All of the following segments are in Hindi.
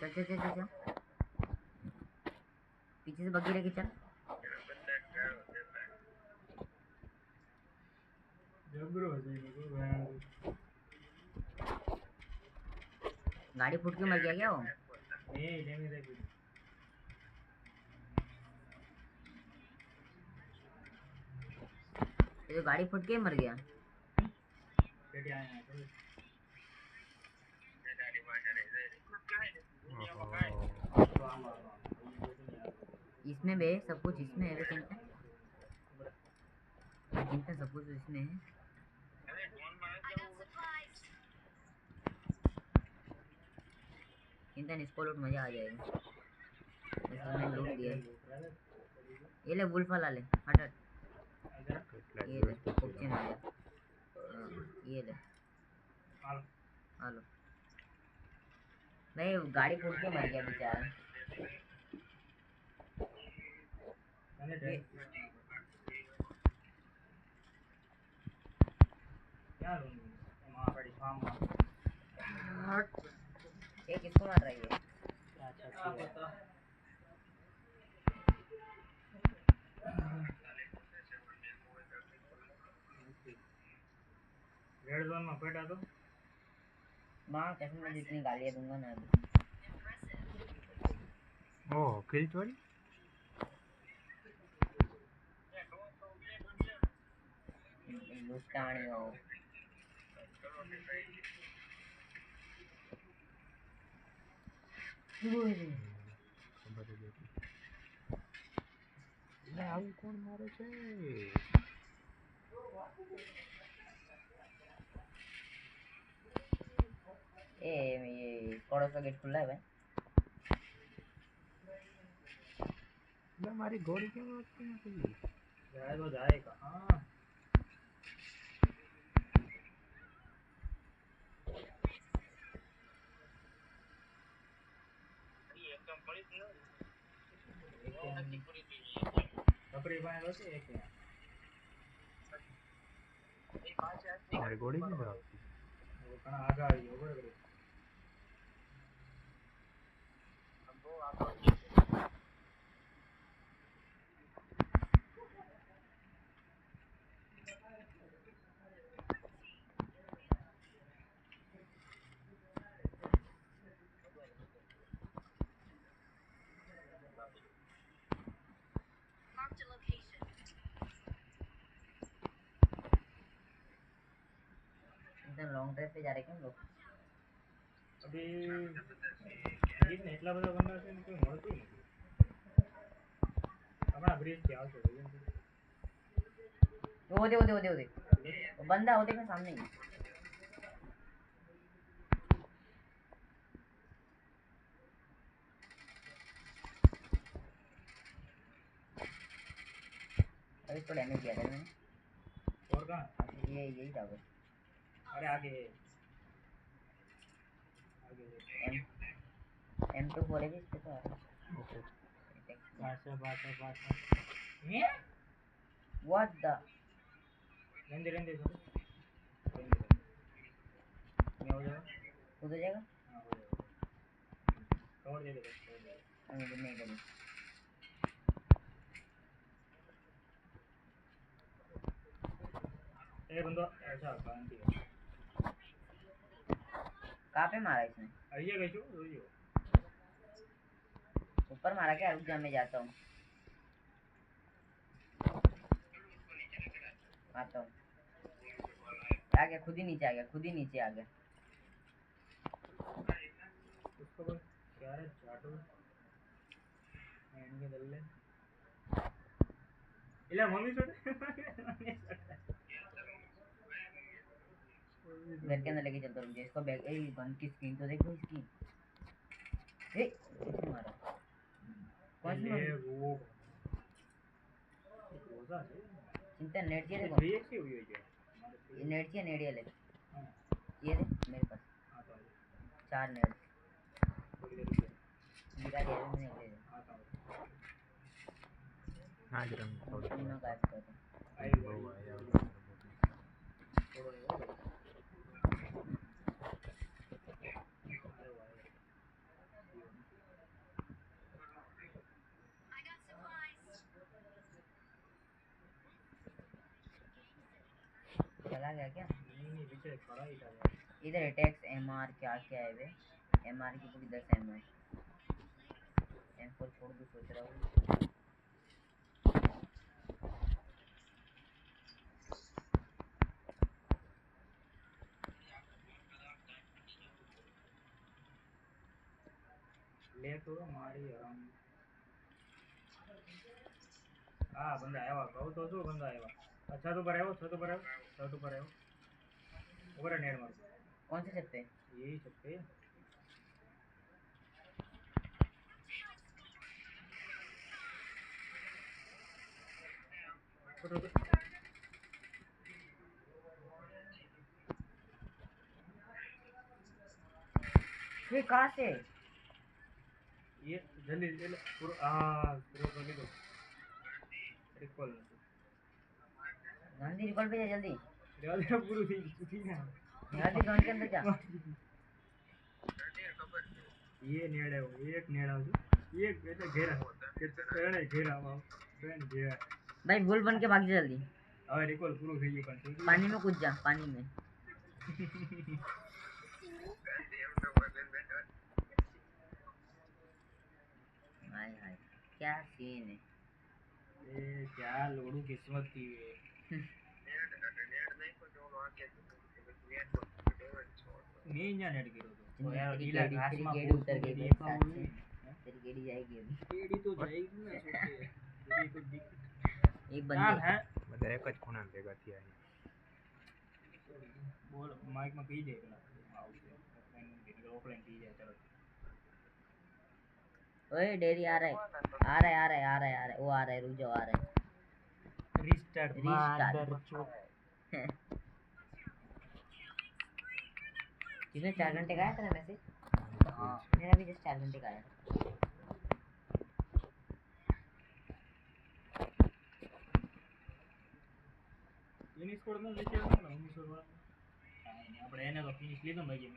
चल चल चल चल चल, पीछे से बग्गी लेके चल। गाड़ी फूट के मर गया क्या वो? ये गाड़ी फूट के मर गया। इसमें बे सब कुछ इसमें है बे, चिंता सब कुछ इसमें है। चिंता इसको लूट मजा आ जाएगा। इसमें लूट दिया। ये ले वुल्फ वाला ले, हट हट। ये ले कुछ नहीं दिया। ये ले हेलो। नहीं गाड़ी फूट के मर गया बेचारा। ये किसको मार रही है? रेड जोन में पेटा तो मां कसम मैं जितनी गालियां दूंगा ना अभी। ओह किल चोरी लुटानी हो। ખબર જ હતી એટલે આવું કોણ મારે છે ये पड़ोस का गेट खुला है भाई। એટલે મારી ગોળી કેમ આપતી નથી जाए तो जाएगा। हाँ કપરી પાસે હતો એક મારી ગોળી કેમ આપતી ઘણા આગળ આવી ગયો બરાબર। एकदम लॉन्ग ड्राइव पे जा रहे क्या हम लोग? अभी બ્રિજ ને એટલા બધા બંદા છે ને કોઈ મળતું નથી। હમણાં બ્રિજ થી આવશે वो दे वो बंदा वो देखना सामने ही। अभी इसको डैमेज किया था मैंने। और कहाँ? ये यही था बस। अरे आगे M24 है भी इस पे तो। बासा What the? रेंदे ये हो जाएगा? हो जाएगा? हाँ हो जाएगा। कवर दे दे बस कवर दे दे। नहीं करूँ। एक बंदा ऐसा क्रांति है। कहाँ पे मारा इसने? आइए कैसे रोइयो ऊपर मारा क्या? रुक जा मैं जाता हूँ। आता हूँ। आ गया, खुद ही नीचे आ गया, खुद ही नीचे आ गया। उसको बस क्या है चाटो एंड के दल्ले इला मम्मी छोटे घर के अंदर लेके चलता हूँ इसको। बैग ए गन की स्क्रीन तो देखो इसकी। ए किसने मारा? कौन सी मारी? वो रोजा है चिंता नेट चाहिए देखो। ये कैसे हुई है ये नेट चाहिए, नेट ये ले। ये दे मेरे पास आता हूँ 4 नेट थोड़ी देर रुक गिरा दिया मैंने। ले ले आता हूँ આ જ રંગ થોડું तीनों काट कर दो। आई બહુ गई આયા थोड़ा था क्या? नहीं पीछे खड़ा ही था। इधर अटैक्स एमआर क्या क्या है बे? एमआर की पूरी 10 एमओ है। M4 छोड़ दूं सोच रहा हूँ। ले तो मारी आराम। हाँ बंदा आया कहूँ तो जो बंदा आया। अच्छा तो पर आयो, छत पर आयो, छत पर आयो। ऊपर नेट मार। कौन से छत पे? यही छत पे। ये कहाँ से? ये जल्दी जल्दी पूरा पूरा कर दो। रिकॉल गांधी रिकॉल पे जा जल्दी। जल्दी पूरी थी ना। गांधी जोन के अंदर जा। ये नेड़ा है, एक नेड़ा है। ये कैसे घेरा कितने घेरा मां फ्रेंड घेरा। भाई बुल बन के भाग जा जल्दी। હવે रिकॉल पूरा થઈ ગયું પણ पानी में कूद जा, पानी में। हाय हाय क्या सीन है। એ क्या लोडू किस्मत थी ये। मैं क्या नेट गिरो तो यार तेरी ढीला घास तेरी में गेड़ी फूट उतर गई के भाई देखा साथ हुआ से। है। तेरी गेड़ी जाएगी अभी। एडी तो जाएगी ना सोचे एडी तो दिख एक चाल बंदे है। બધા એક જ ખૂણા ભેગા થયા છે. बोल माइक में पी दे पेला આવશે ઓફલાઈન નું ઓફલાઈન પી જાય ચલો। ओए डेरी आ रहा है, आ रहा है, आ रहा है, आ रहा है, आ रहा है, वो आ रहा है, रुक जाओ, आ रहा है। Restart Restart. मादर चोद। कितने 4 घंटे का आया तेरा मैसेज? हां मेरा भी जस्ट 4 घंटे का आया। ફિનિશ કોડ નો લેકે આવવાનો 1900 વાળો આપણે એને તો ફિનિશ લીધો ભાઈ ये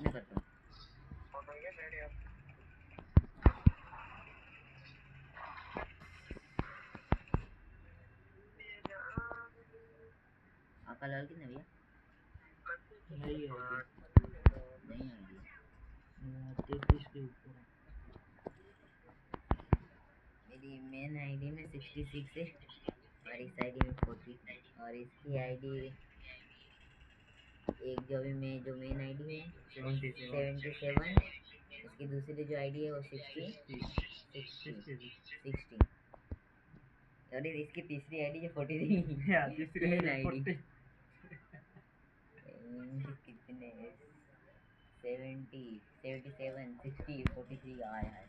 मैं करता हूँ। आपका लाल कितने भैया? नहीं है नहीं आएगी। 33 के ऊपर है। मेरी मेन आईडी में 66 है और इस आईडी में 40 और इसकी आईडी एक जो भी मैं जो मेन आईडी है 77, इसकी दूसरी जो आईडी है वो 60 और इसकी तीसरी आईडी जो 43 या तीसरी मेन आईडी आईडी कितने 70 77 60 43 आया है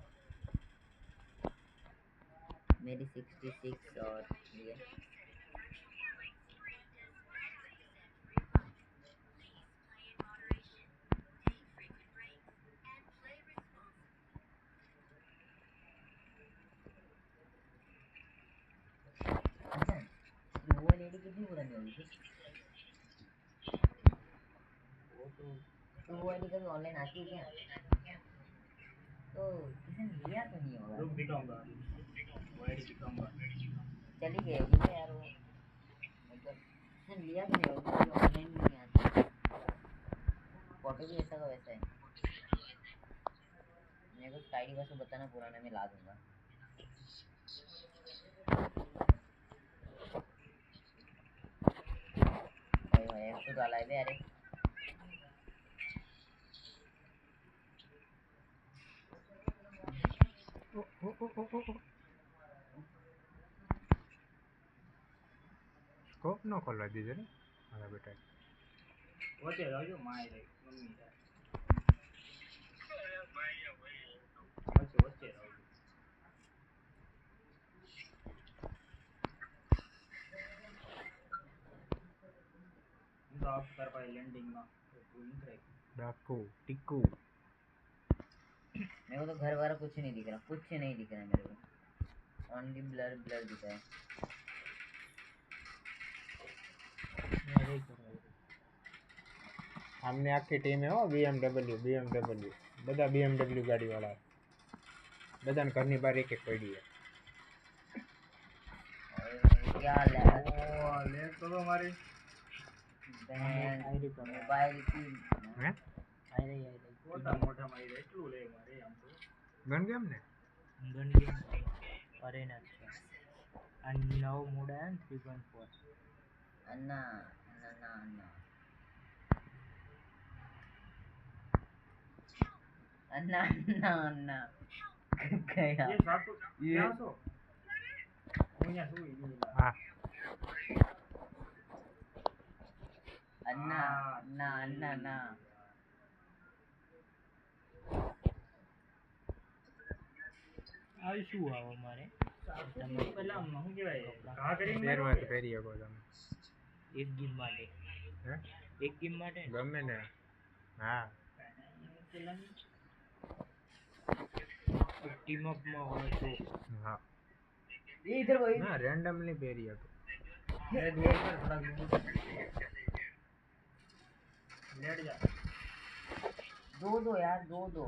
मेरी 66 और ये अच्छा वो लेडी कितनी पुरानी होगी थी? वो तो वो आईडी कभी ऑनलाइन आती है क्या? तो किसी ने लिया तो नहीं होगा। रुक दिखाऊंगा वो आईडी दिखाऊंगा। चली गई है यार वो मतलब किसी ने लिया तो नहीं होगा क्योंकि ऑनलाइन भी नहीं आती। फोटो भी ऐसा का वैसा है। मेरे को उसका आईडी बस बताना पुराना मैं ला दूंगा। भाई भाई ऐसे डाला है बे अरे સ્કોપ નો ખોલવા દીધો ને મારા બેટા. વચ્ચે રહેજો માય રે મમ્મી વચ્ચે રહેજો। હું તો आप कर पाए लैंडिंग में तो भूल नहीं रही डाकू टिकू मेरे को तो घर वाला कुछ नहीं दिख रहा, कुछ नहीं दिख रहा है मेरे को, ओनली ब्लर ब्लर दिख रहा है। मेरे को हमने आखी टीम है हो BMW બધા BMW ગાડી વાળા બધાને ઘરની બહાર એક એક પડી है और क्या ले ओ ले तो हमारी मोबाइल की હે મોટા મોટા માં એટલું લે મારે આમ તો ગન કેમ ને ગન ગેમ અરેના છે આ નવ મોડ છે 3.4 अन्ना अन्ना अन्ना अन्ना अन्ना अन्ना गया ये सातु क्या सो मुझे सो ये હા अन्ना अन्ना अन्ना अन्ना આ શું આવો મારે તમે પેલા હું કહેવાય કા કરીને પહેરવા તો પહેરી શકો તમે એક ગેમ માટે હે એક ગેમ માટે ગમે ને હા ટીમ અપ માં હોય તો હા ये इधर वही ના રેન્ડમલી પહેરી શકો मैं दूर पर थोड़ा लेट जा दो दो यार दो दो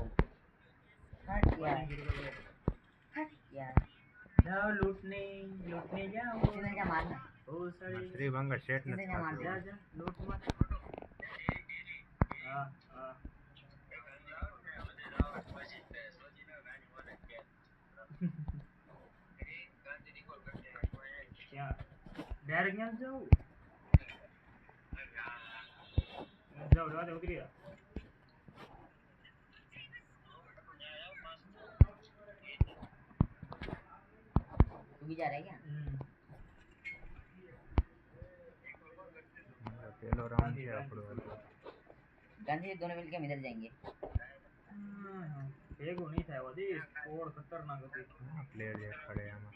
हट यार जाओ लूटने जाओ किसने क्या मारना बहुत सारी શ્રી ભંગર સેટ किसने નથી क्या मार થતું. दिया जा लूट मत हाँ हाँ क्या डायरेक्ट यहाँ जाओ जाओ रात उतरी जा तू भी जा रहा है क्या પેલો રાઉન્ડ છે આપણો गांधी जी दोनों मिलके हम इधर जाएंगे ભેગું નહીં થાય બધી સ્કોર ખતરનાક હતી પ્લેયર જે ખડે આમાં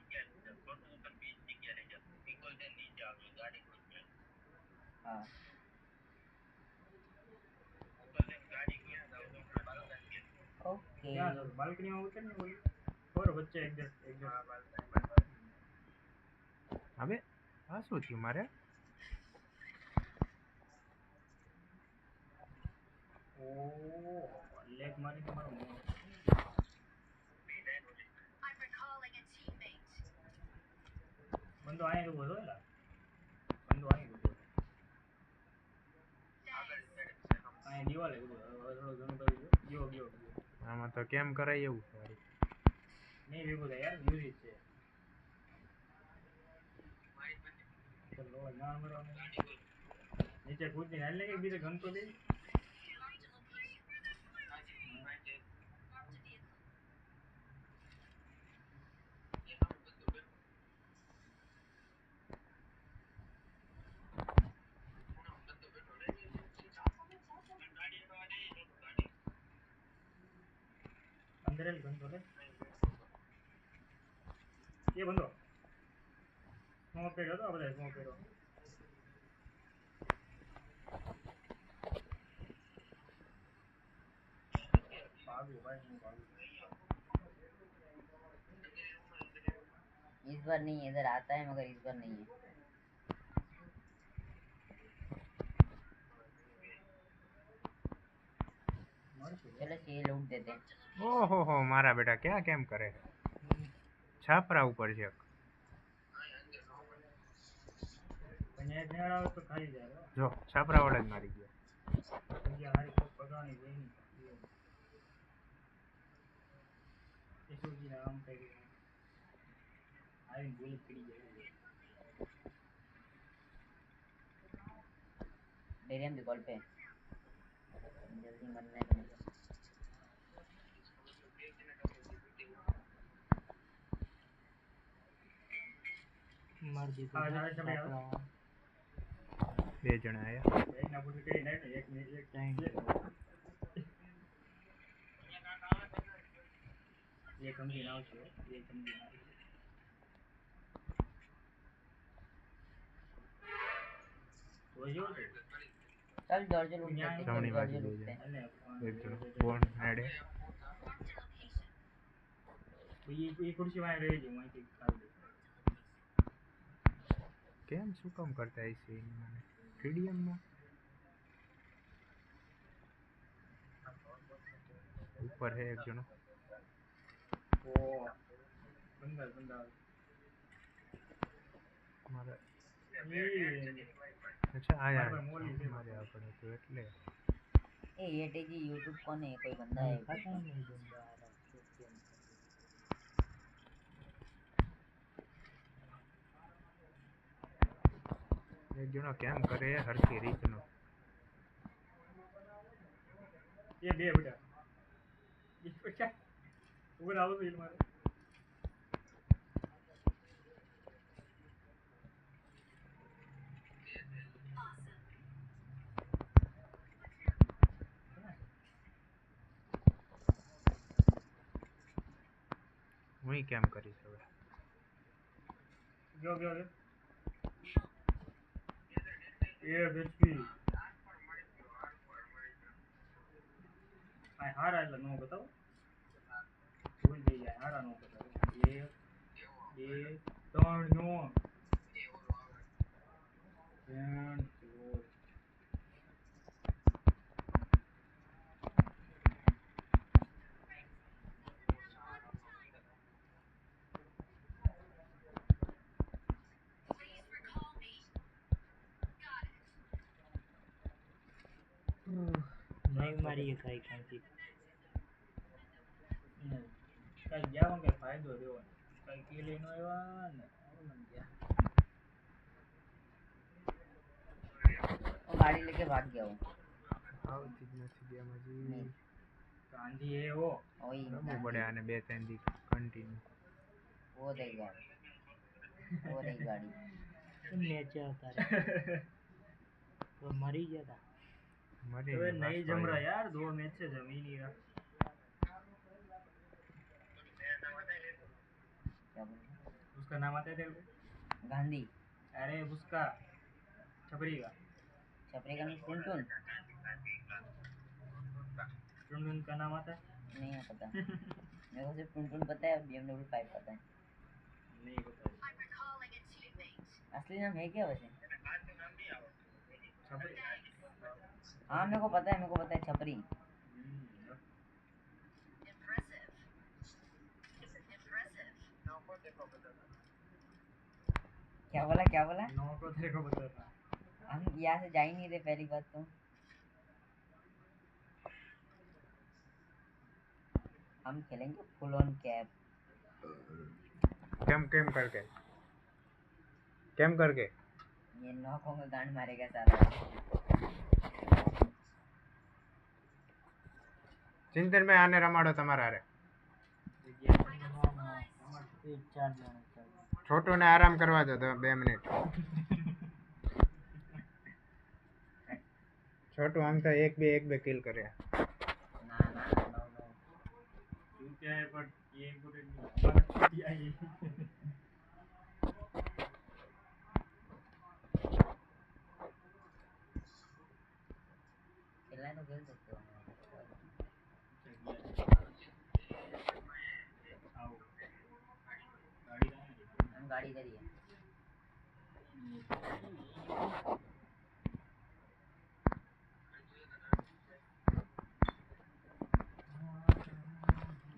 हाँ ओके ક્યાં છો બાલ્કની માં ઉતર ને બોલ થોર વચ્ચે એક હવે આ શું થયું મારે ઓ લેગ મારી તમારો બંદો આયા ઉભો હતો એલા બંદો આયા ઉભો આયા દીવાલે ઉભો થોડો ઘણો કરી ગયો આમાં તો કેમ કરાય એવું છે નહીં ભેગું થાય યાર મ્યુઝિક છે ચલો ના મરવાનું નીચે કૂદીને હાલ કે બીજે ઘન તો દે अंदर घन तो दे ये बंदो स्मोक पेड़ो तो अब स्मोक पेड़ो भागो भाई भागो इस बार नहीं है, इधर आता है मगर इस बार नहीं है। चलो ये लूट देते हैं। ઓહો હો મારા બેટા ક્યાં કેમ કરે છાપરા ઉપર છે पंचायत में आ तो खाली जा रहा જો છાપરા વાળા જ મારી ગયો है ये हमारी को पता नहीं वही इसको जी नाम पे आई बोल पड़ी है डेरियम भी कॉल पे जल्दी मरना है मुझे। मार दी आ जा चले आओ બે જણા આયા एक ना पूछ के नहीं एक टाइम ये कम दिन आओ छो ये कम दिन आओ वो जो चल जॉर्ज लूट न्याय लेते सामने जॉर्ज बाजू लूटते ले हैं। अल्ले एक जण બોન હેડે ये कुर्सी वाले रह जी वहीं खाल दे કેમ શું કામ કરતા હશે મને ટીડીએમ માં ऊपर है एक जणो ओ बंदा મારે ये अच्छा आया મારા મોલી છે મારે આપણે તો એટલે ए ये टेजी यूट्यूब कौन है कोई बंदा है पता नहीं बंदा आ रहा એક જણો કેમ કરે હરખી રીતનો ये दे बेटा ये बेटा ऊपर आओ तो मारे હું કેમ કરીશ હવે गयो ये बेचकी आ हारा એટલે નો બતાવો ભૂલ થઈ જાય હારા નો બતાવો 1 2 3 નો and नहीं मारी है कहीं कहीं કઈ જાવ કે ફાયદો રહ્યો કઈ કેલે નો આવ્યા ને ઓલમ ગયા वो गाड़ी लेके भाग गया वो આવતી જ નથી બેમાંથી नहीं ગાંધી હે ઓ वही રમવું પડે આને 2-3 દી કન્ટિન્યુ वो रही गाड़ी वो रही गाड़ी नीचे होता है तो मरी जाता મરી तो ગયો, नहीं નાસ્તો जम रहा આવ્યો. यार 2 मैच से जम ही नहीं रहा क्या बोल रहे? उसका नाम आता है तेरे को गांधी अरे उसका छपरी का छपरे का नहीं टुन टुनटुन का नाम आता है नहीं है पता मेरे को सिर्फ टुन पता है BMW 5 पता है नहीं पता असली नाम है क्या वैसे छपरी हाँ मेरे को पता है छपरी क्या बोला नौ को तेरे को पता था हम यहाँ से जा ही नहीं रहे पहली बात तो हम खेलेंगे फुल ऑन कैप કેમ करके ये नौकों का गांड मारेगा सारा ચિંતન ભાઈ આને રમાડો તમારા હારે एक चार जाना चाहिए છોટુને આરામ કરવા દો 2 મિનિટ છોટુ આમ તો એક બે કિલ કરે ना तू क्या है पर ये इम्पोर्टेंट नहीं दिया ये खेलना है तो खेल सकते हो आओ गाड़ी कहाँ है हम गाड़ी इधर ही है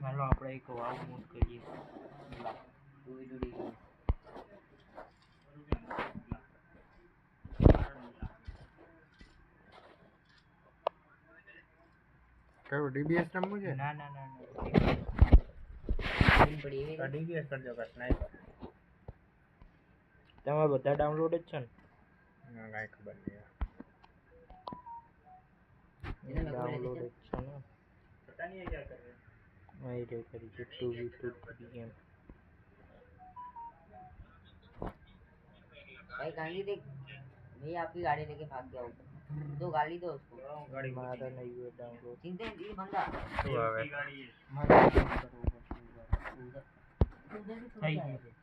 હાલો આપણે એક વાવ મૂવ કરીએ डूबी डूबी કયું ડીબીએસ રમવું છે ના ના ના ના दिन पड़ी है मेरी। ડીબીએસ કરજો કે સ્નાઈપર તમારે બધા ડાઉનલોડ જ છે ને કાંઈ ખબર નહીં इधर मेरे को ले ડાઉનલોડ लीजिए। જ છે ને पता नहीं है क्या कर रहे हैं અહીં રે કરી છે 2v2 ગેમ भाई गाड़ी देख भाई आपकी गाड़ी लेके भाग गया ऊपर दो गाड़ी दो उसको गाड़ी મારા નહીં હોય ડાઉનલોડ चिंता ये बंदा શું આવે की गाड़ी है મારે બરોબર उधर उधर भी थोड़ा થઈ सा है। ગયું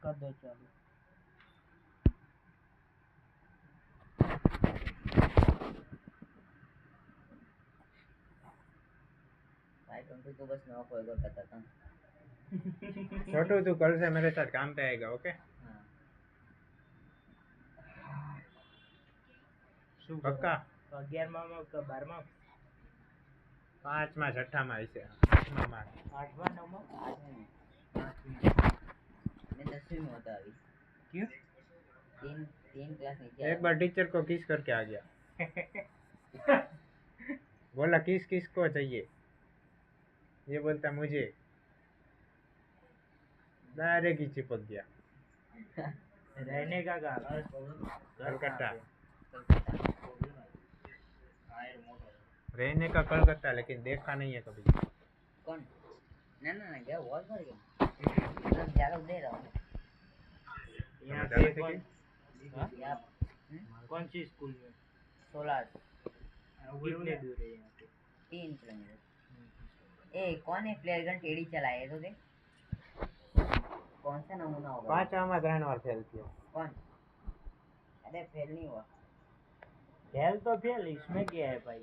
કર દો ચાલુ I-20 को बस नॉक होएगा पता था। छोटू तू कल से मेरे साथ काम पे आएगा ओके हाँ શું પક્કા 11માં કે 12માં 5માં 6માં હશે 8માં 8માં 9માં 8वीं में मैं 10वीं में होता अभी क्यों तीन क्लास नीचे एक बार टीचर को किस करके आ गया बोला किस किस को चाहिए ये बोलता मुझे डायरेक्ट ही चिपक गया रहने का कहाँ कलकत्ता આયર મોટો रहने का कलकत्ता लेकिन देखा नहीं है कभी कौन ना ना ना क्या वॉल पर गया मतलब ज्यादा दे रहा हूँ यहाँ समझ पे आते कौन हाँ? या कौन सी स्कूल में 16 कितने दूर है यहाँ पे 3 किलोमीटर ए कौन है प्लेयर गन टेढ़ी चलाए तो देख कौन सा नमूना होगा 5માં 3 વાર फेल किया कौन अरे फेल नहीं हुआ फेल तो फेल इसमें क्या है भाई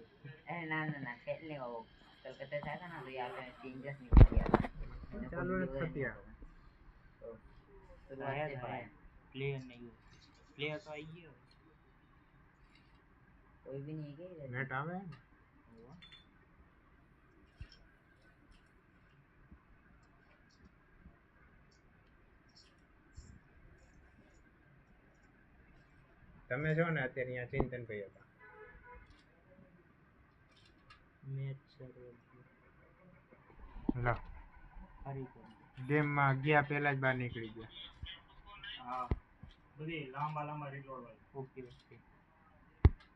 अरे ना ना ना फेल नहीं हुआ वो कलकत्ता से आया था ना तो यहाँ पे 3 क्लास नीचे किया था मैंने चालू खुद रख भी दिया। तो शुरुआत से पढ़ाया प्लेयर नहीं हो प्लेयर तो आई है कोई भी नहीं है क्या इधर नेट आवे તમે છો ને અત્યારે અહીંયા ચિંતન ભાઈ હતા मैच सर લો हरी कर ગેમમાં ગયા પહેલા જ બહાર નીકળી ગયા હા બધી લાંબા લાંબા રીલોડ હોય ओके ओके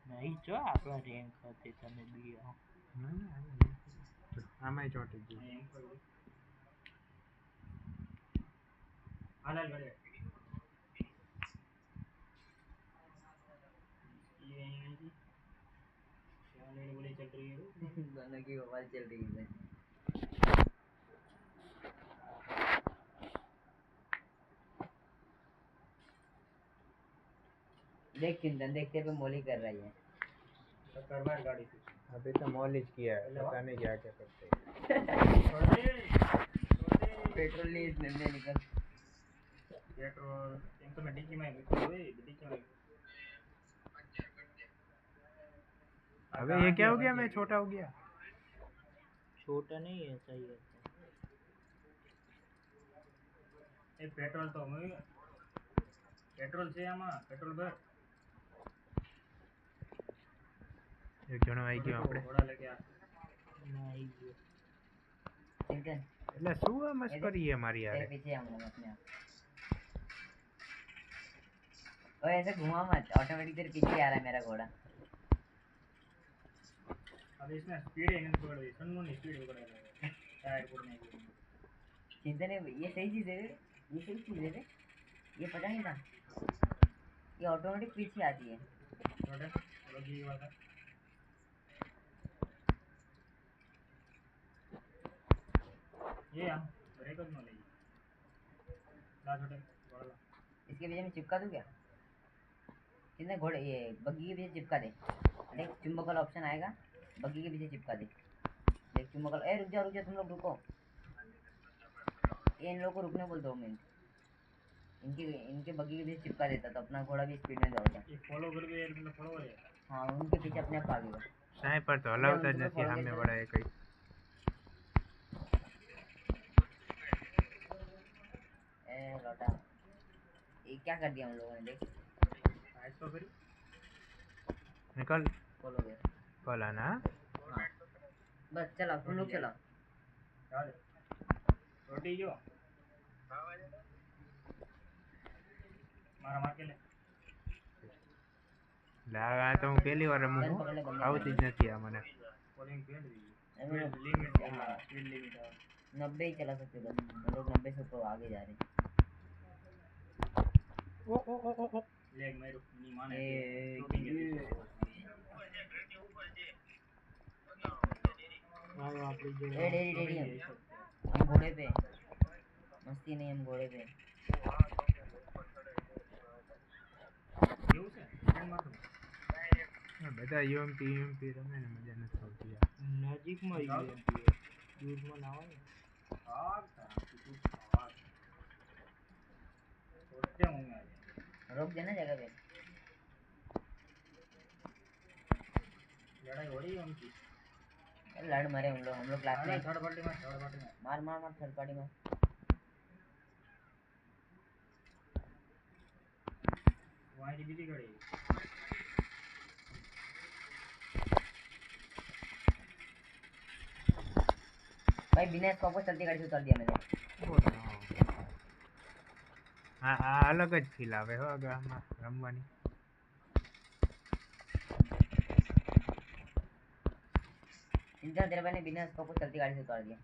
नहीं जो आपला रैंक હતી તમે બી આમાંય ચોંટી ગયું એમ કરવું હાલ હાલ ઘરે ये क्या लेने बोली चल रही है दोनों की आवाज चल रही है देख चिंतन देखते पे मोली कर रही है टक्कर मार गाड़ी से अभी तो मॉलिज किया है पता नहीं क्या क्या करते हैं छोड़ दे पेट्रोल नहीं इसमें में निकल पेट्रोल एम तो मैं डिक्की में बिल्कुल हुई डिक्की में अबे ये क्या हो गया मैं छोटा हो गया छोटा नहीं है सही है એ પેટ્રોલ તો પેટ્રોલ છે આમાં પેટ્રોલ ભર એક જણો આવી ગયો આપણે ઘોડા લઈ ગયા नहीं ये चिंतन એટલે શું આ મસ્કરી है मारी तेरे यार पीछे हम लोग अपने आप और ऐसे घुमा मत ऑटोमेटिक तेरे पीछे आ रहा है मेरा घोड़ा अब इसमें स्पीड है नहीं पकड़ रही सन्नू ने स्पीड पकड़ा है टायर पकड़ने की चिंतन ये सही चीज है रे ये सही चीज है रे ये पता नहीं था ये ऑटोमेटिक पीछे आती है छोटे लगी बात है ये हम ब्रेक न ले ला छोटे घोड़ा ला इसके पीछे में चिपका दूं क्या चिंतन घोड़े ये बग्गी के पीछे चिपका दे देख चुंबक वाला ऑप्शन आएगा बग्गी के पीछे चिपका दे देख चुंबक वाला ए रुक जाओ तुम लोग रुको ये इन लोगों को रुकने बोल 2 मिनट इनके बग्गी के पीछे चिपका देता तो अपना घोड़ा भी स्पीड में दौड़ता ये फॉलो कर दे मतलब फॉलो है हाँ उनके पीछे अपने आप भागेगा સ્નાઈપર તો હલાવતા જ નથી સામે વાળા એ કઈ ए लौटा ये क्या कर दिया हम लोगों ने देख आज तो फिर निकल फॉलो गया पला ना हाँ बस चलाओ तुम लोग चलाओ ચાલ રોટી જો મારા માર કે લે લા તો હું પહેલી વાર રમું છું આવતી જ નથી આ મને પોલિંગ પેડ दी अरे लिमिट हाँ। स्पीड लिमिट 90 ही चला सकते बस हम लोग 90 से ऊपर आगे जा रहे हैं ओ ओ ओ ओ ओ लेग मारो नी माने ए, शूटिंग के हाँ आपकी जो ए डेरी डेरी हम घोड़े पे मस्ती नहीं हम घोड़े पे કેવું છે ફ્રેન્ડ માં બધા યુએમપી રમે ને મજા નથી આવતી નજીકમાં જાઓ. UMP है દૂધમાં ના હોય ને. भाग था तू भाग सोचते होंगे आज रोक देना जगह पे। लड़ाई हो रही है उनकी लड़ मरे हम लोग क्लास अरे में। थर्ड पार्टी में मार मार मार थर्ड पार्टी में। वहाँ की बीजी गाड़ी भाई बिना स्कोप चलती गाड़ी से उतार दिया मैंने। હા આ અલગ જ ફીલ આવે હો ગામમાં રમવાની. इंसान तेरे भाई ने बिना स्कोप चलती गाड़ी से उतार दिया।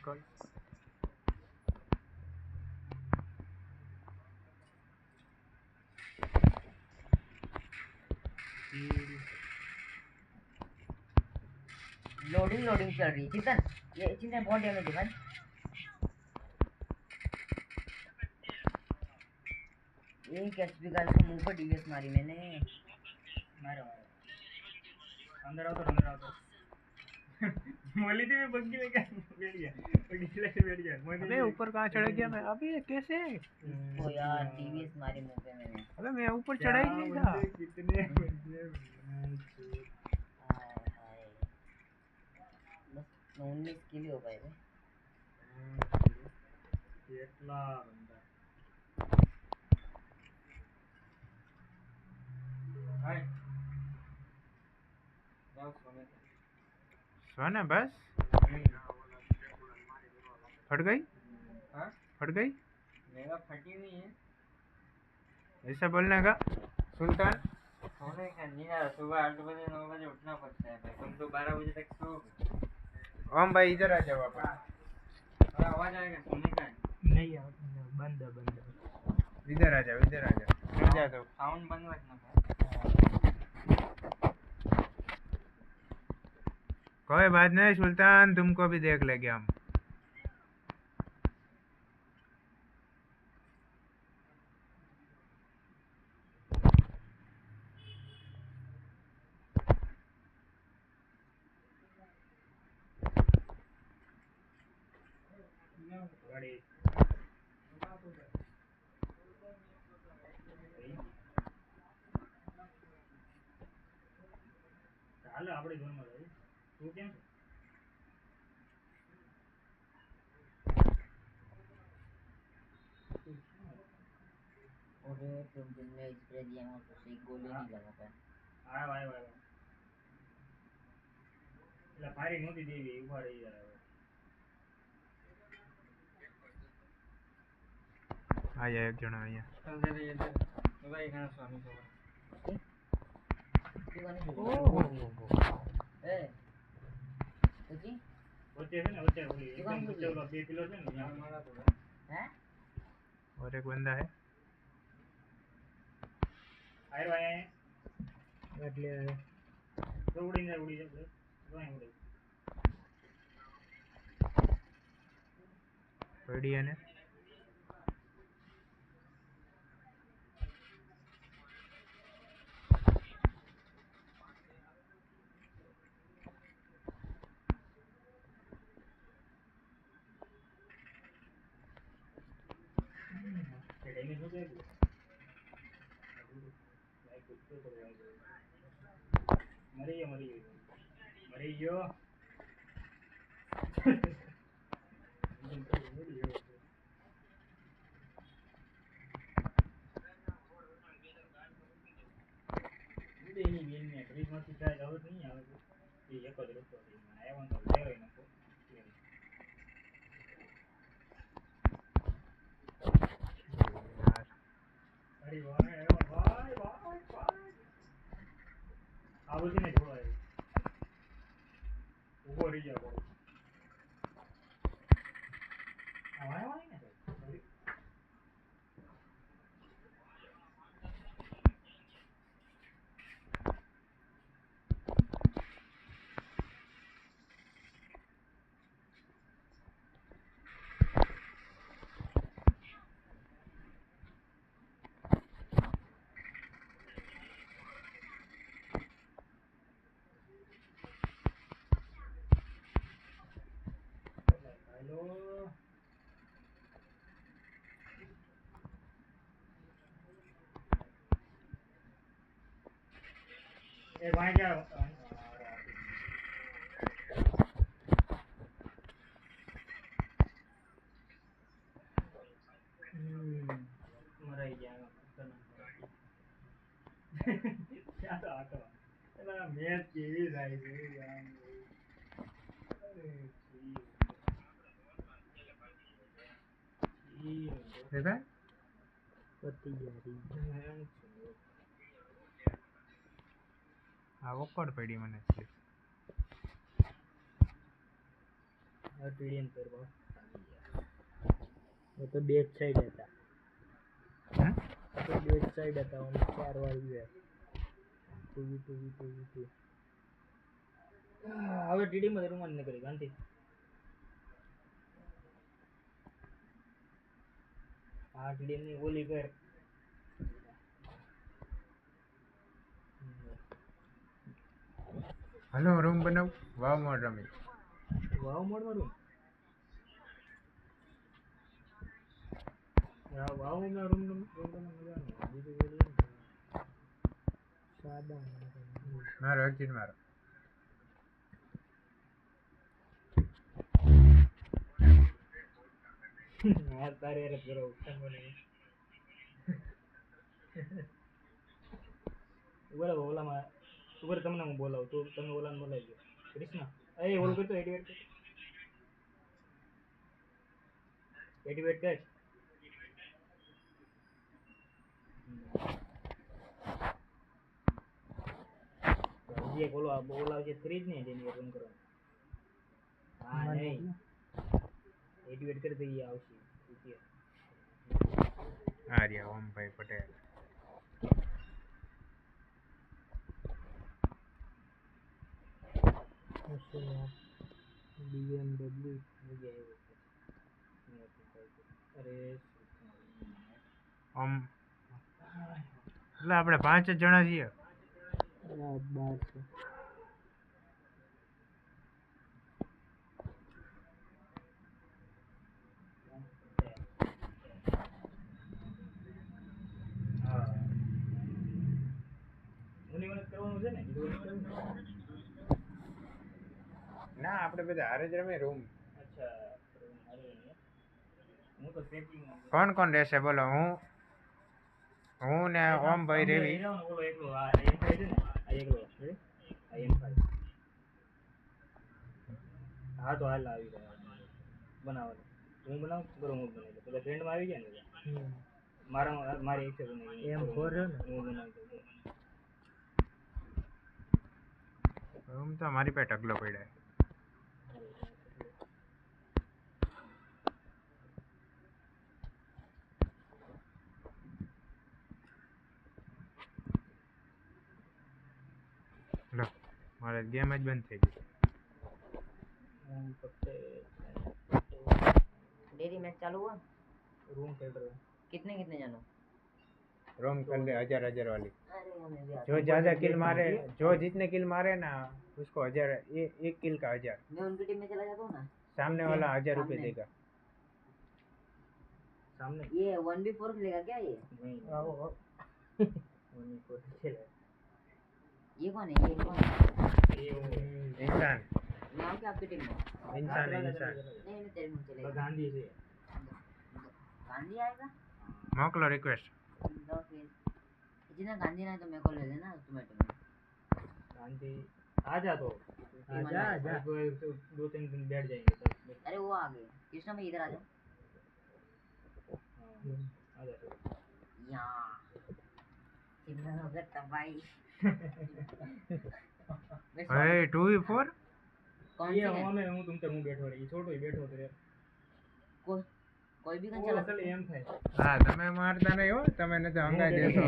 કોણ? लोडिंग लोडिंग चल रही है चिंतन। ये चिंतन बहुत डैमेज है भाई। एक एचपी का इसको मुंह पर डीवीएस मारी मैंने। मारो अंदर आओ तो मोली थी मैं बग्गी में क्या बैठ गया बग्गी से बैठ गया अबे ऊपर कहाँ चढ़ गया मैं? अबे कैसे? ओ यार डीवीएस मारी मुंह पे मैंने। अबे मैं ऊपर चढ़ा ही नहीं था. कितने बंदे बस 19 किल हो पाए थे। કેટલા બંદા હાય જાવ સોને सोना बस फट गई. हाँ फट गई मेरा फटी नहीं है ऐसा बोलने का सुल्तान. सोने का नींद आ रहा सुबह 8 बजे 9 बजे उठना पड़ता है भाई तुम तो 12 बजे तक सो ओम भाई इधर आ जाओ आप. थोड़ा आवाज आएगा सोने का नहीं यार बंद है बंद है। इधर आ जाओ इधर आ जाओ. समझा दो. साउंड बंद रखना कोई बात नहीं सुल्तान तुमको भी देख लेंगे हम. गाड़ी ચાલે આપણે જોનમાં રહી તું કેમ છે और तुम दिन में स्प्रे दिया मैं तो एक गोली नहीं लगा पाया। આયો આયો આયો એટલે ફારી નહોતી દેવી ઉભા રહી જાય आया एक जणो અહીંયા. तू कौन है? ए तुझी વચ્ચે છે ને વચ્ચે ઓલી એ કોણ વચ્ચે ઓલો બે પિલર છે ને ત્યાં મારા તો हैं? और एक बंदा है. આયો આયા એટલે તો ઉડી જાય તો અહીં ઉડે પડી અને ડેમેજ ન જાય મરી ગયો એની બેનને ફ્રીજમાંથી ચાર્જ આવે તો નહીં આવે એ એક જ રસ્તો છે મને આવ્યો તો લેવાય નાખો અરે ભાઈ ભાઈ ભાઈ ભાઈ આ બધું ને જોડાય ઊભો રહી જાવ આવા ને એ વાંહે જાઓ. મરાઈ ગયા ક્યાં તો આટો એલા મેચ કેવી થાય છે યાર. અરે દેખાય પતી ગયા આ ઓકડ પડી મને આ પીડીએન કરવા તો બેક સાઈડ હતા હમ? તો બેક સાઈડ હતા અને 4 વાર ગયા 2v2 હવે ટીડી માં રૂમાન ન કરી ગાંધી આ ટીડી ની ઓલી કર હાલો રૂમ બનાવ વાવ મોડ રમી વાવ મોડ મારું વાવ માં રૂમ મજા બીજું બોલી સાદા મારો એક્ઝિટ મારો હા તારે યાર કરો બોલાવો ઓલામાં ઉપર તમને હું બોલાવું તો તમે ઓલાને બોલાવી દો કૃષ્ણ એ ઓલું કરતો એટીવેટ કર જે બોલાવ છે ફ્રીજ નહીં જેની રન કરવાનું હા નહીં એટીવેટ કરી દઈએ આવશે આર્યા ઓમભાઈ પટેલ BMW અરે ઓમ એટલે આપણે 5 જ જણા છીએ રાત 12 છે કરવાનું છે ને ના આપણે બધા હારે જ રમે રૂમ અચ્છા હું તો સેટિંગ કોણ કોણ રહેશે બોલો હું ને ઓમભાઈ રેવી ઓલો એકલો આ M5 છે ને આ એકલો આ M5 હા તો હાલ આવી ગયા બનાવો હું બનાવું બરો હું બનાવી દઉં પેલા ફ્રેન્ડ માં આવી ગયા ને મારી એક છે બનાવી M4 છે ને હું બનાવી દઉં રૂમ તો મારી પાસે ઢગલો પડ્યો લો મારે ગેમ જ બંધ થઈ ગઈ डेली मैच चालू हुआ रूम खेल रहे कितने कितने जानो रूम कर ले 1000 वाली अरे हमें भी जो ज्यादा किल मारे जो जितने किल मारे ना उसको 1000 एक किल का 1000 मैं उनकी टीम में चला जाता हूँ ना सामने वाला 1000 रुपये सामने। देगा सामने ये 1v4 खेलेगा क्या ये नहीं આવો उन्हीं को खेला ये कौन है ये वो इंसान नाम क्या आपकी टीम में इंसान है इंसान नहीं मैं तेरे में चलेगा गांधी से गांधी आएगा मोकलो रिक्वेस्ट तो फिर जितना गांधी ना है तो मेरे को ले लेना तुम्हें टीम में गांधी आ जा तो आजा आजा दो तीन दिन बैठ जाएंगे तब अरे वो आ गए कृष्णा में इधर आ जाओ आ जा यहाँ कितना होगा तबाही अरे 2v4 कौन ये सी है हमें हूँ तुमसे मुंह बैठो रही छोटो ही बैठो तेरे कोई भी गन वो चला असल सकते हैं। एम है હા તમે મારતા નહીં હો તમે નથી હંગાઈ દેશો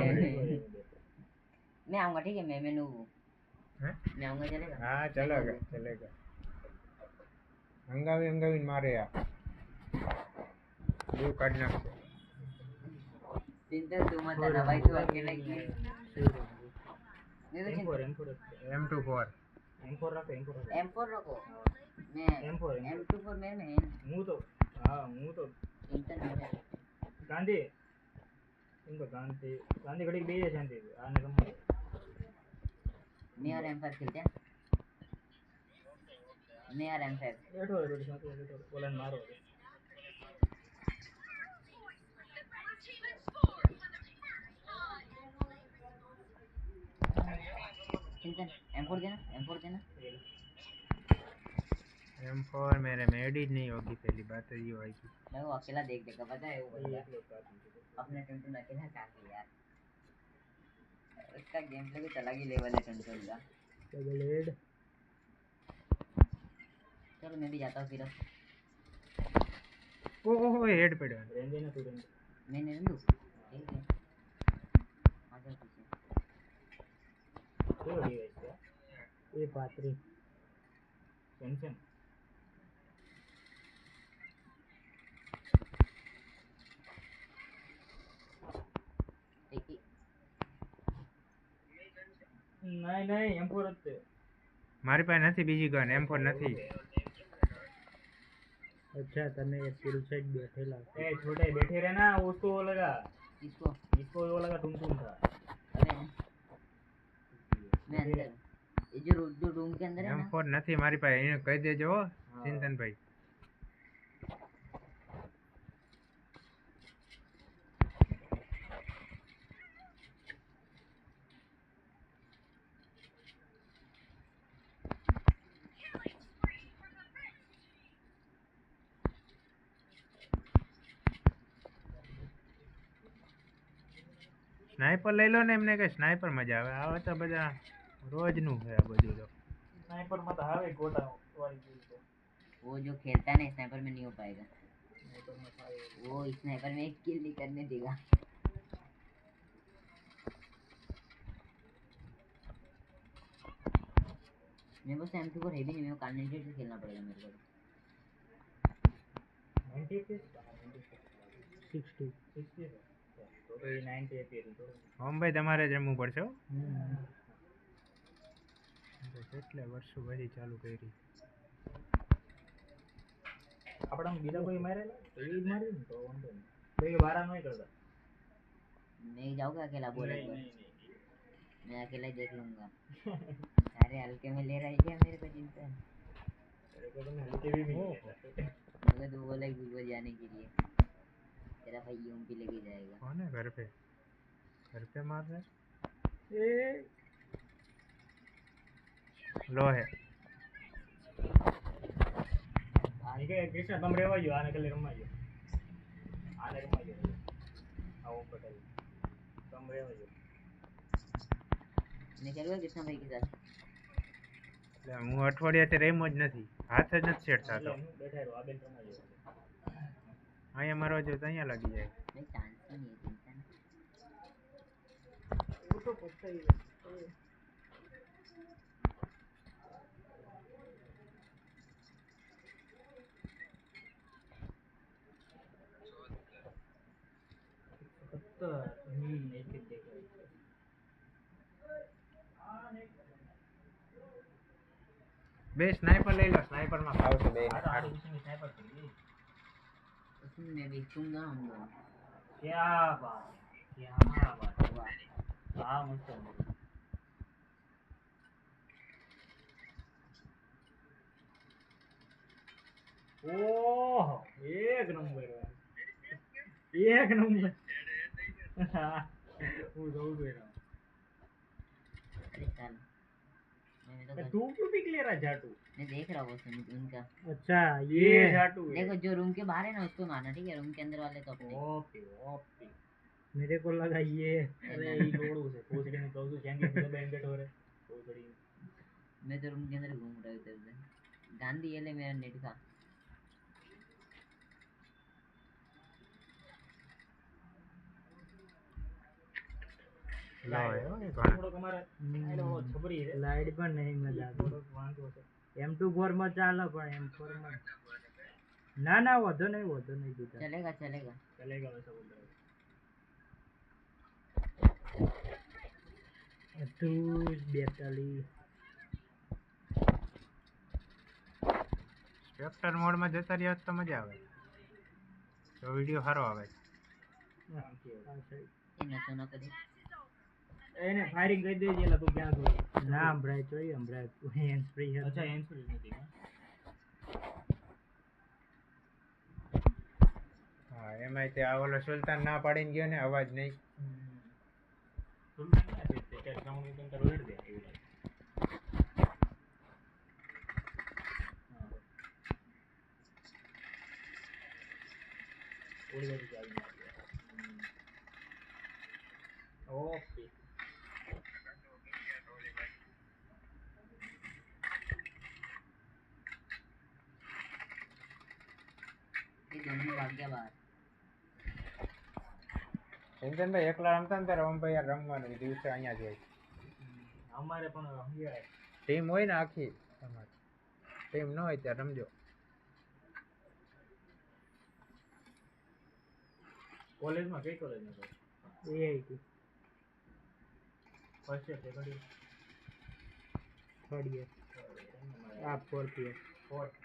मैं आऊंगा ठीक है मैं नू हैं? मैं आऊंगा चलेगा હા ચલેગા ચલેગા હંગાવીને મારે આ જીવ કાઢી નાખશે चिंता तू मत करना भाई तू अकेला ही है मैं तो M4 M24 M4 रखो M4 रखो M4 रखो मैं M4 M24 में है हूँ तो हाँ हूँ तो चिंता नहीं है गांधी इनको गांधी गांधी घड़ी बेजे शांति आने कम मैं और M5 खेलते हैं मैं और M5 બેઠો હોય રોડ સાથે બેઠો બોલાને મારો હવે. चिंतन M4 देना M4 देना M4 मेरे में एडिट नहीं होगी, पहली बात तो ये होगी। मैं वो अकेला देख देगा पता है वो એ बंदा એકલો કાઢી દીધો. अपने टुनटुन अकेला काफी यार उसका गेम प्ले कुछ अलग ही लेवल है टुनटुन का डबल हेड चलो मैं भी जाता हूँ फिर अब ओह हेड पड़ा। રેન્જ એને તું રેન્જ. मैं नहीं रहूँ ठीक है आ जाओ पीछे કેવો ડિવાઇસ છે? ए पात्री સેમસંગ. एक ही નહીં નહીં M4 જ છે. મારી પાસે નથી બીજી ગન, M4 નથી। अच्छा तने ये किल साइड बैठेला ए छोटे बैठे रहना, उसको वो लगा, इसको इसको वो लगा, टुन था। अबे मैं अंदर ये जो रूम के अंदर है ना M4 નથી મારી પાસે, એને કહી દેજો ચિંતન ભાઈ। સ્નાઈપર લઈ લો ને, એમને કે સ્નાઈપર મજા આવે, આવે તો બધા રોજનું છે આ બધું તો। स्नाइपर मत हावे गोटा वाली चीज तो वो जो खेलता है ना स्नाइपर में नहीं हो पाएगा, स्नाइपर मत हावे। वो स्नाइपर में एक किल नहीं करने देगा। मेरे पास M2 है भी नहीं, मेरे को कार्नेटेड से खेलना पड़ेगा मेरे को। 90 एफपीएस 60 60 तो ये 90 एफपीएस तो ઓમ ભાઈ તમારે જ રમવું પડશે હો। કેટલા વર્ષો પછી ચાલુ કરી। આપડા બીજા કોઈ મારેલા તો એ જ મારી ને તો વાંધો નહીં, બે બારા નહીં કરતા। मैं ही जाऊंगा अकेला बोले नहीं तो नहीं नहीं मैं अकेला ही देख लूंगा। अरे हल्के में ले रहा है क्या मेरे को चिंता है, तेरे को तो मैं हल्के भी नहीं लेता। मगर तू बोला गूगल जाने के लिए तेरा भाई यूं भी लेके जाएगा। कौन है घर पे मार रहे ए लो है આને કે કૃષ્ણ તમે રેવા જો, આને કલે રમવા જો, આને રમવા જો, આવો પટેલ તમે રેવા જો। मैं चलूंगा कृष्णा भाई के साथ। એટલે હું અઠવાડિયાથી રેમો જ નથી, હાથ જ નથી સેટ એટલે થતો। હું બેઠા રહો, આ બેન રમવા જો। અહીંયા મારવા જો તો અહીંયા લાગી જાય। मैं चांस ही नहीं है चिंता नहीं। वो तो पता ही है। एक एक देख रहे हैं। બે સ્નાઈપર લઈ લો, સ્નાઈપર માં ફાવશે બે ને आज સારું। उसमें स्नाइपर करेंगे। उसमें मैं बेचूंगा हम दोनों। क्या बात है, क्या बात है, वाह हाँ मस्त है। ओह एक नंबर है, एक नंबर। हाँ वो जरूर दे रहा अरे चल मैं तो हूँ। तू क्यों पिक ले रहा झाटू? मैं देख रहा हूँ उनका। अच्छा ये ये झाटू है। देखो जो रूम के बाहर है ना उसको मारना, ठीक है? रूम के अंदर वाले तो अपने। OP OP. मेरे को लगा ये अरे ये लोड़ू से पूछने में कहूँ तो चैंगे तो बैंकेट हो रहे कोई बड़ी। मैं तो रूम के अंदर घूम रहा हूँ इधर उधर। गांधी ये ले मेरा नेट का। લો હે હો એ ઘણા। થોડોક અમારે આનો છબરી છે, लाइट पर नहीं मजा થોડોક વાંધો છે। M24 में ચાલે પણ M4 में ના ના વધો નહીં દીધા चलेगा चलेगा। चलेगा वैसा बोल रहे તું 42 સ્પેક્ટર મોડમાં જતા રહ્યા હોત તો મજા આવે, તો વિડીયો સારો આવે। हो। આ side. ये नचो ना कदे। ए એને ફાયરિંગ કરી દેજે એટલે તું ક્યાં ગયો ના હમણાં જોઈએ હમણાં હેન્ડ ફ્રી અચ્છા એન્સર નથી હા એમાંય તે આ ઓલો સુલતાન ના પાડીને ગયો ને અવાજ નહીં. સુલતાન ક્યાં છે તે ગ્રાઉન્ડ ઉપર તો રોડ દે એવું લાગે. ઓલી બાજુ આવી ઓકે એ જમણી ભાગ્યા બહાર. ચંદનભાઈ એકલા રમતા ને ત્યારે ઓમભાઈ યાર રમવાનું દિવસે અહીંયા જ હોય. અમારે પણ સમજાય ટીમ હોય ને આખી તમારી ટીમ ન હોય ત્યારે રમજો. કોલેજમાં કઈ કોલેજમાં તો AIT first year second year third year આ ફોર્થ યર. ફોર્થ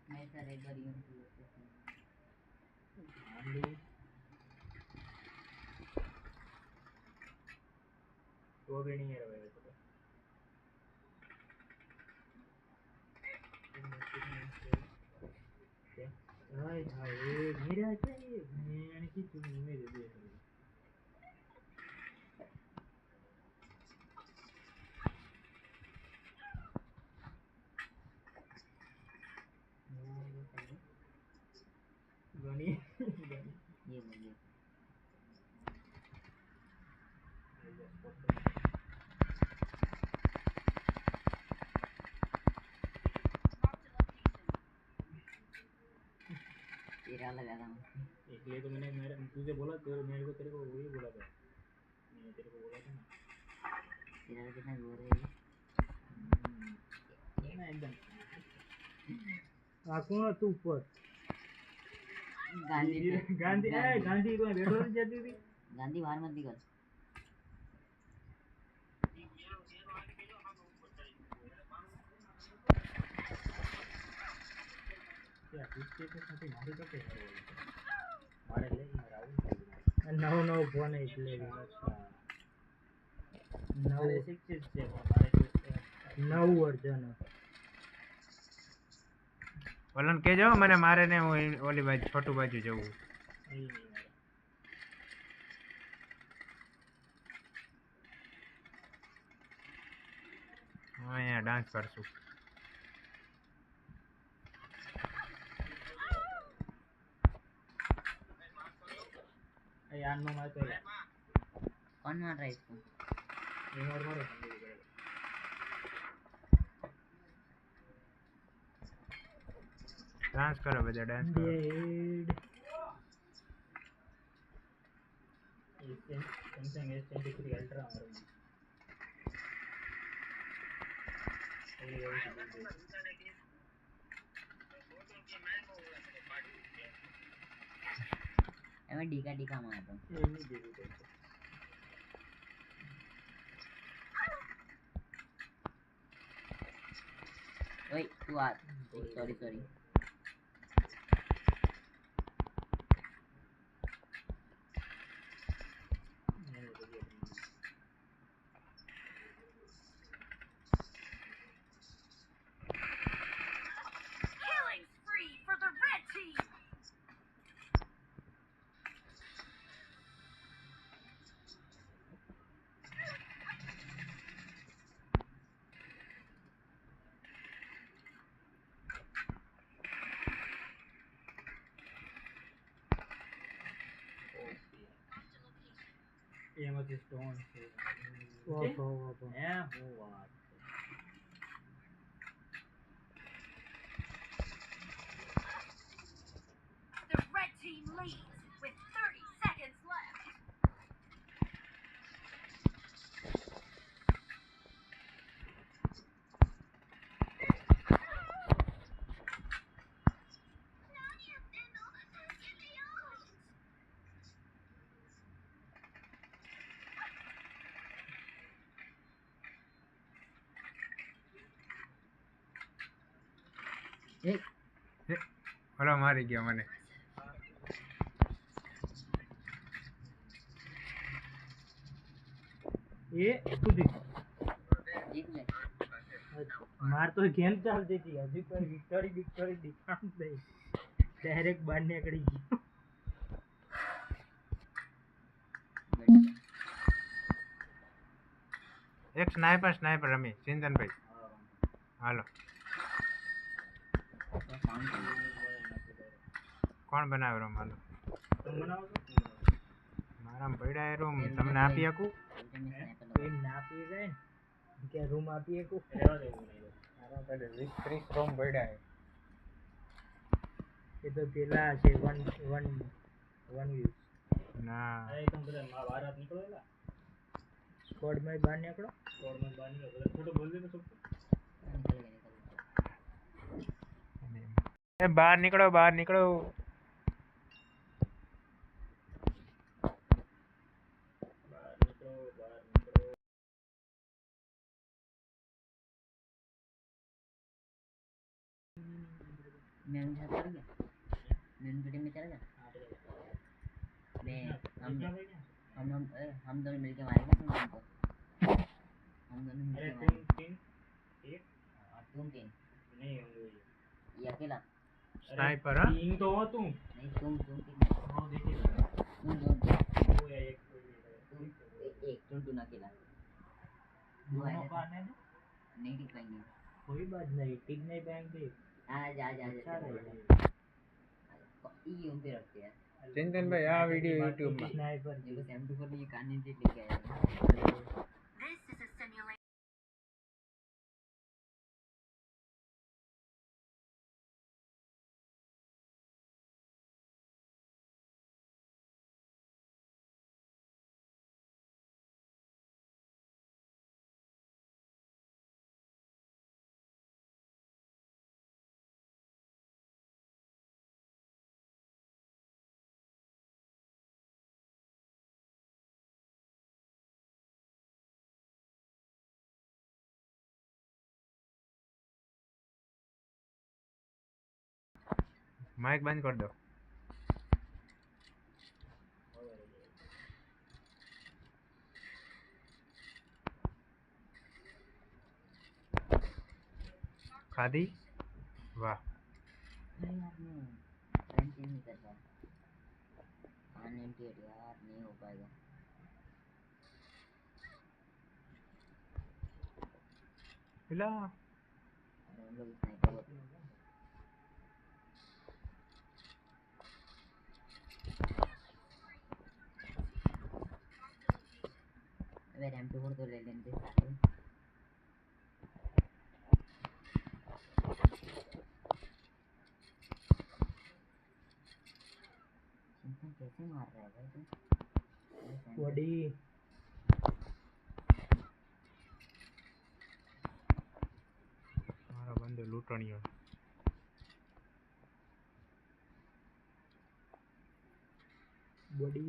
મેં સર એક વાર યુન આંડી તો બી નહીં આવે તો હાય હાય એ મેરા છે એને કીધું મેરે દે ગણી ये मुझे तेरा लगा था इसलिए तो मैंने तुझे बोला तो मेरे को तेरे को वही बोला था मैंने तेरे को बोला था ना तेरा कितना जोर है ये ना एकदम આ કોણ હતું ઉપર गांधी गांधी गांधी को बैठो नहीं जाती थी गांधी बाहर मत निकल क्या इसके तो साथी मारे तो क्या मारे ले मारा નવો નવો ફોન એટલે मारे નવું 6 છે મારે નવું વર્ઝન ઓલન કહેજો મને મારે ને હું ઓલી બાજુ છોટું બાજુ જવું. नहीं હું અહીંયા ડાન્સ કરશું. यार नो मार तो कौन मार रहा है इसको ये मारो ડાન્સ કરો બધા ડાન્સ કરો. सैमसंग S23 अल्ट्रा हमारे मैं डीका डीका मारता हूँ ये नहीं दे देते ओए तू आ sorry sorry Killing spree for the red team. ये मत स्टोन से ઓહો ઓહો है वो बात The red team leads with 30 seconds left. ઓલો મારી ગયો મને. એ સુધી જીત લે માર તો ગેમ ચાલતી હતી હજી કોઈ વિક્ટરી દેખાણ નહીં ડાયરેક્ટ બહાર નીકળી ગયો એક સ્નાઈપર રમી ચિંતનભાઈ હાલો કોણ બનાવે રૂમ હાલો તમે બનાવો છો મારામાં પડ્યા એ રૂમ તમને આપી શકું એમ ના પી જાય ને કે રૂમ આપીએ કો રહેવા દેવું નહીં મારા પાસે 20-30 રૂમ પડ્યા એ તો પેલા છે વન વ્યૂ ના અરે તમે બધા બહાર હાથ નીકળો એલા સ્કોડ માં બહાર નીકળો કોડમાં બહાર નીકળો બધા ખોટું બોલ દે તો એ બહાર નીકળો બહાર નીકળો मैम के साथ चल गया मैम की टीम में चला गया मैं हम दोनों मिलके मारेंगे तुमको हम दोनों अरे मिलके तुम मारेंगे तीन एक तुम तीन नहीं ये अकेला સ્નાઈપર હા तीन तो हो तुम नहीं तुम तीन हाँ देखिए तुम दो वो या एक तुम एक तुम अकेला तू दोनों आएगा पाने दो नहीं टिक पाएंगे कोई बात नहीं टिक नहीं पाएंगे आज आज आज अच्छा ये उन पे रखते हैं ચિંતનભાઈ આ વિડીયો YouTube માં स्नाइपर ये बस M24 में ये कान नीचे लेके आए हैं This is a simulation. Mic બંધ કરી દો ખાધી વાહ नहीं यार मैं फ्रेंड चेंज नहीं कर पाया अनलिमिटेड यार नहीं हो पाएगा પેલા और हम लोग स्नाइपर अबे M24 तो ले लेंगे साले चिंतन कैसे मार रहा है भाई तू बॉडी મારો બંદો લૂંટણીયો बॉडी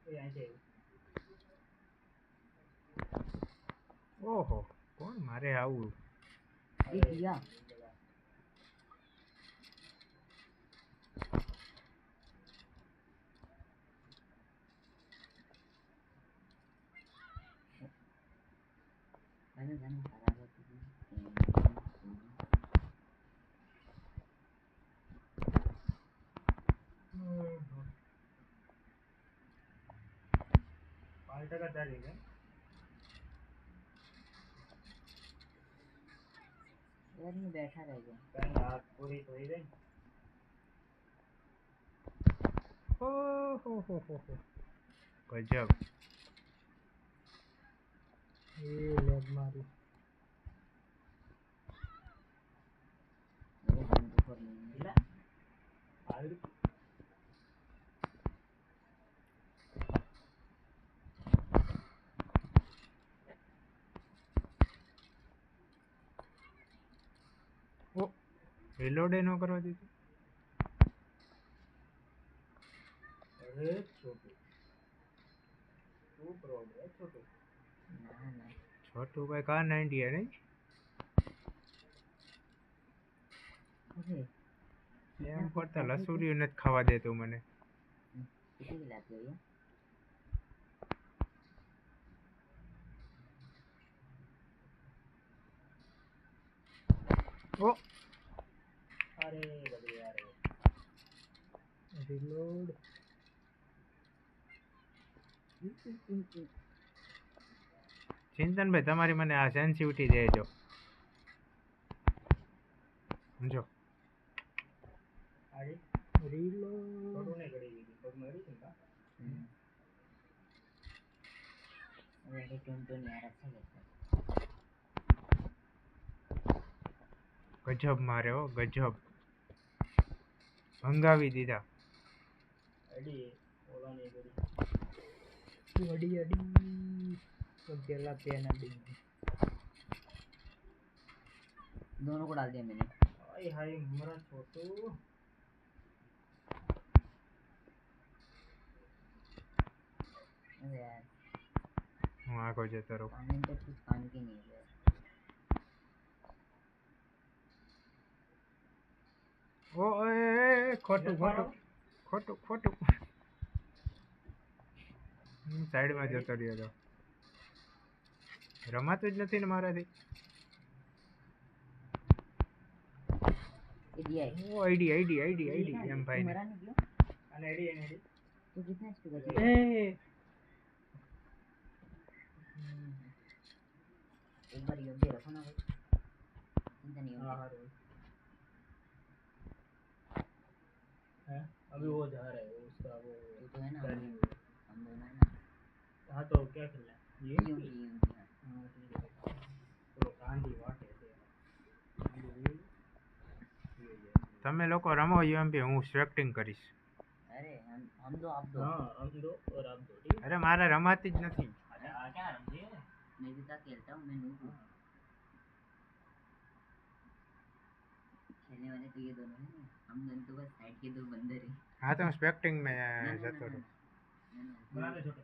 ये यहाँ से ઓહો કોણ મારે આવું दिया मैंने जाना खराब है पाँच टका चार्ज है यार मैं बैठा रह गया कहीं रात पूरी तो ही गई ઓહો ગજબ ये लेग मारी मेरे M24 नहीं है आज ઓ રીલોડ ન કરવા દીધું अरे छोटू तू प्रो है छोटू ना ना छोटू भाई कहाँ 90 है नहीं अरे એમ કરતા લસુરી નથી ખાવા દેતું મને कितनी खिलाती हो ये ઓ અરે બગડી યાર રિલોડ ચિંતનભાઈ તમારી મને આ સેન્સિટિવિટી દેજો સમજો આડી રિલોડ થોડું નહીં કરી દીધી પગ મળી છે કા अरे ये टून यार अच्छा लगता है ગજબ મારે હો ગજબ ભંગાવી દીધા અડી ઓલા નહીં કરી અડી અડી તો પેલા પેન અડી दोनों को डाल दिया मैंने હાય હાય મરા છોટું अरे यार હું આગળ જતો રહું कान तो कुछ कान की नहीं है ઓ એ ખોટું ખોટું ખોટું ખોટું હું સાઈડમાં જતો રહ્યો હતો રમાતું જ નથી ને મારાથી ये दिया है ઓ આઈડી આઈડી આઈડી આઈડી એમ तू ભાઈ मरा नहीं क्यों અને એડી અને એડી तू कितना एचपी का એ एक बार योग्य रखो ना भाई चिंता नहीं હા होगी હારું है अभी वो जा रहा है उसका वो तू तो है ना गाड़ी हम दोनों है ना हाँ तो क्या खेलना है ये योगी हाँ हाँ ठीक है चलो गांधी वाट है તમે લોકો રમો યુએમપી હું સ્વેક્ટિંગ કરીશ अरे हम दो आप दो हाँ हम दो और आप दो ठीक है અરે મારે રમાતી જ નથી अरे आ क्या रमजे मैं भी तो खेलता हूँ मैं नूब हूँ खेलने वाले तो ये दोनों हैं ना हम दोनों तो बस साइड के दो बंदर हैं હા તો હું સ્પેક્ટિંग में ना, ना, જતો ना, રહું ना, ना, बना दे छोटे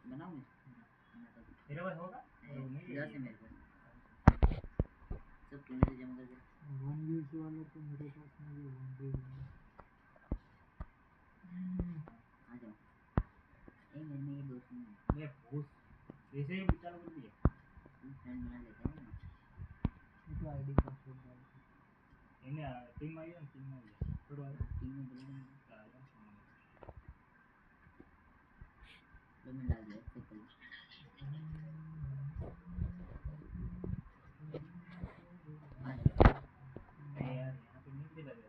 बनाओ मैं बनाता हूँ तेरे पास होगा दस है मेरे पास सब तूने तो जमा कर दिया वन यूज वाला तो मेरे पास नहीं है वन यूज आ जाओ ए मेरे में ये दोस्त नहीं है मैं भूस ऐसे ही चालू कर दिया फ्रेंड बना लेते हैं ना तो आईडी पासवर्ड डाल इन्हें टीम आई है टीम आई है थोड़ा टीम में बोलेगा तो मैं डाल दिया इससे पहले आ जाओ नहीं यार यहाँ पे नहीं दिला दे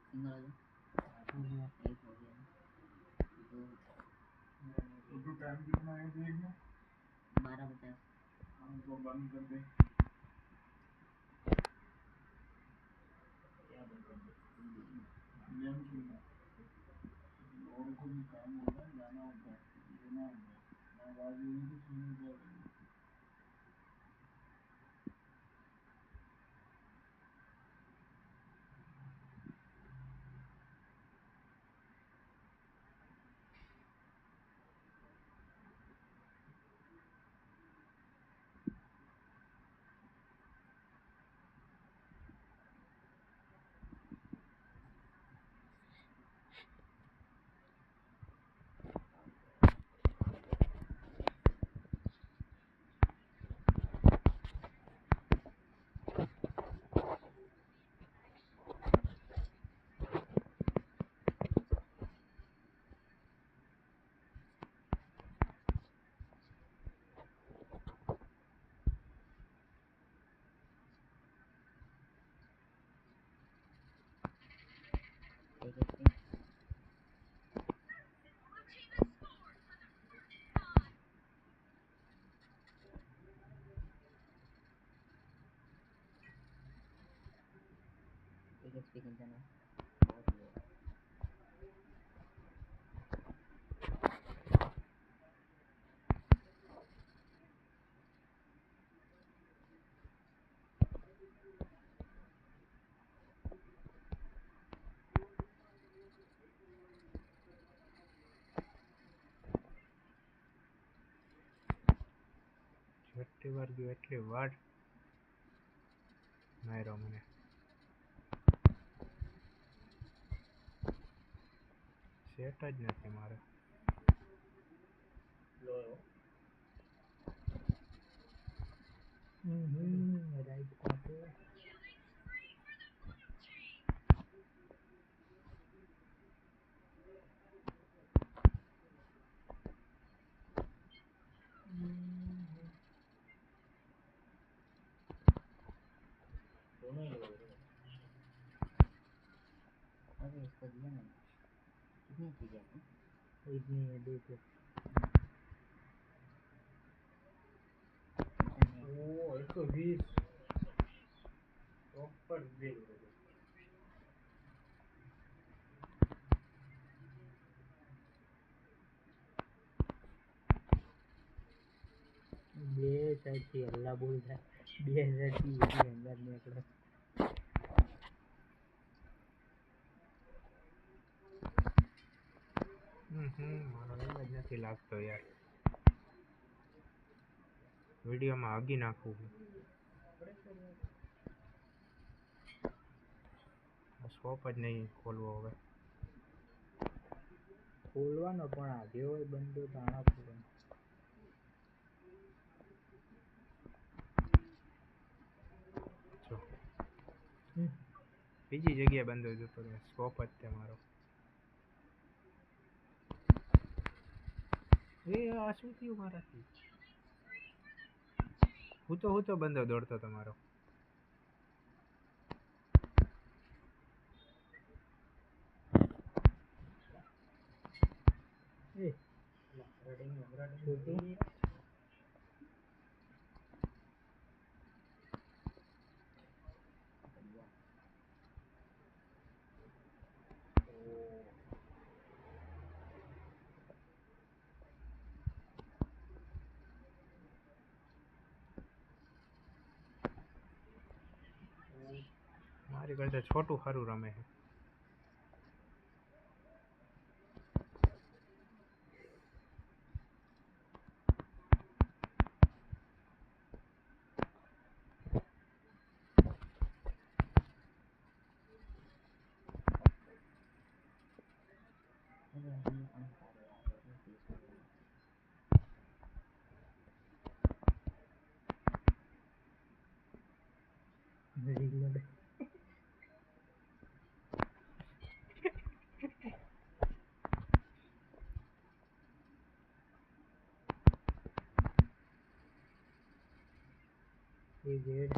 सिंगल आ जाओ एक हो गया दो टाइम कितना है देखना 12:50 हमको बंद कर दे क्या बंद कर दे गेम खेलना और कोई काम होगा जाना होगा लेना होगा आवाज नहीं तो सुननी पड़ेगी एक स्पिन एक एचपी कितना है बहुत लो એટલી વાર ગયો એટલી વાર માર્યો મને સેટ જ નથી મારે રાઈટ પાસે अरे इसको दिया मैंने कितनी चीजें हैं इतनी है देखो ओ 120 प्रॉपर ब्रेक બે સાઈડથી હલ્લા બોલ થાય બે સાઈડથી એની અંદર નીકળે મારો એમ જ નથી લાગતો યાર વિડીયોમાં હગી નાખવું સ્કોપ જ નહીં ખોલવો હવે ખોલવાનો પણ આવ્યો હોય બંદો તાણા પૂરો જો બીજી જગ્યાએ બંધો જતો રહે સ્કોપ જ તે મારો એ આ શું થયું મારાથી હું તો બંધો દોડતો તમારો એ છોટું મારી કરતા છોટું સારું રમે છે अरे हम सारे यार રીલોડ એ જેડ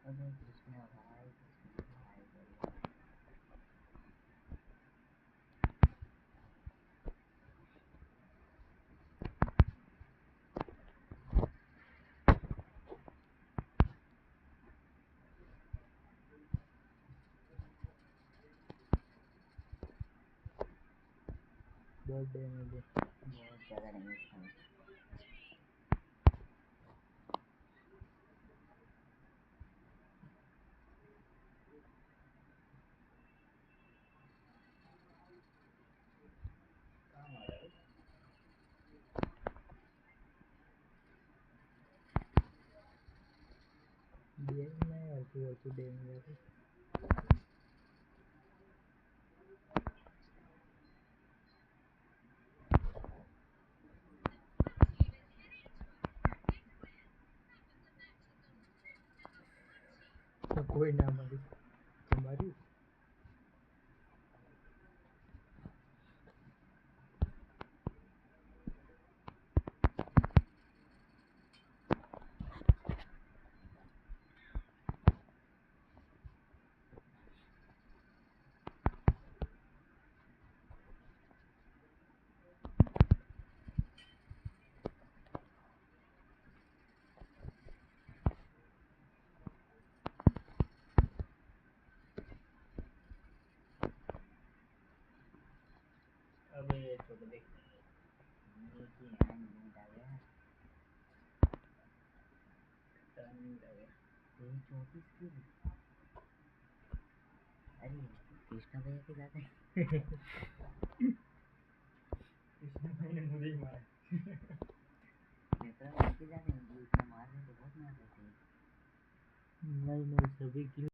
अरे कृष्णा भाई बहुत डैमेज है बहुत ज़्यादा डैमेज था ડેમ નહીં આવતું હતું ડેમેજ કોઈ ના મારી તમારી अबे छोड़ दे ये कि यहाँ नहीं डाल गया टाइम लगे तेरी 34 की अरे कृष्णा भैया के जाते हैं कृष्ण भाई ने मुझे ही मारा नेत्रा भैया के जाते हैं ये इतना मार रहे थे बहुत मार रहे थे नहीं नहीं सभी की